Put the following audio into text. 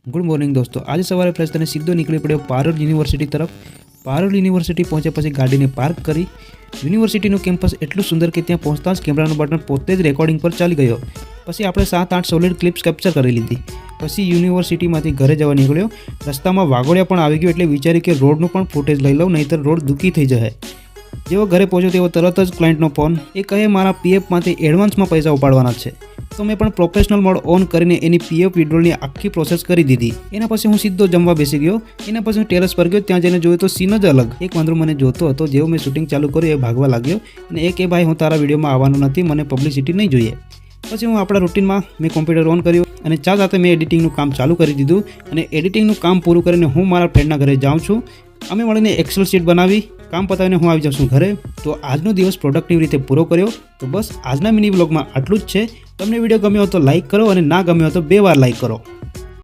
Good morning દોસ્તો। આજે સવારે ફ્રેશ થઈને સીધો નીકળી પડ્યો પારોલ યુનિવર્સિટી તરફ। પારોલ યુનિવર્સિટી પહોંચ્યા પછી ગાડીને પાર્ક કરી યુનિવર્સિટીનું કેમ્પસ એટલું સુંદર કે ત્યાં પહોંચતા જ કેમેરાનું બટન પોતે જ રેકોર્ડિંગ પર ચાલી ગયો। પછી આપણે 7-8 સોલિડ ક્લિપ્સ કેપ્ચર કરી લીધી। પછી યુનિવર્સિટીમાંથી ઘરે જવા નીકળ્યો। રસ્તામાં વાઘોડિયા પણ આવી ગયો એટલે વિચાર્યું કે રોડનું પણ ફૂટેજ લઈ લઉં, નહીંતર રોડ દુઃખી થઈ જશે। જેવો ઘરે પહોંચ્યો તેવો તરત જ ક્લાયન્ટનો ફોન। એ કહે મારા પીએફમાંથી એડવાન્સમાં પૈસા ઉપાડવાના છે। તો મેં પણ પ્રોફેશનલ મોડ ઓન કરીને એની પીએફ વિડ્રોલની આખી પ્રોસેસ કરી દીધી। એના પછી હું સીધો જમવા બેસી ગયો। એના પછી હું ટેરેસ પર ગયો। ત્યાં જઈને જોયું તો સીન જ અલગ। એક વાંદરો મને જોતો હતો। જેવો મેં શૂટિંગ ચાલુ કર્યું એ ભાગવા લાગ્યો અને એ કે ભાઈ હું તારા વિડીયોમાં આવવાનો નથી, મને પબ્લિસિટી નહીં જોઈએ। પછી હું આપણા રૂટીનમાં મેં કોમ્પ્યુટર ઓન કર્યું અને સાથે મેં એડિટિંગનું કામ ચાલુ કરી દીધું। અને એડિટિંગનું કામ પૂરું કરીને હું મારા ફ્રેન્ડના ઘરે જાઉં છું। અમે મળીને એક્સેલ શીટ બનાવી, કામ પતાવીને હું આવી જાઉં છું ઘરે। તો આજનો દિવસ પ્રોડક્ટિવ રીતે પૂરો કર્યો। તો બસ આજના મિની વ્લોગમાં આટલું જ છે। તમને વિડીયો ગમ્યો હોય તો લાઇક કરો અને ના ગમ્યો હોય તો 2 વાર લાઇક કરો।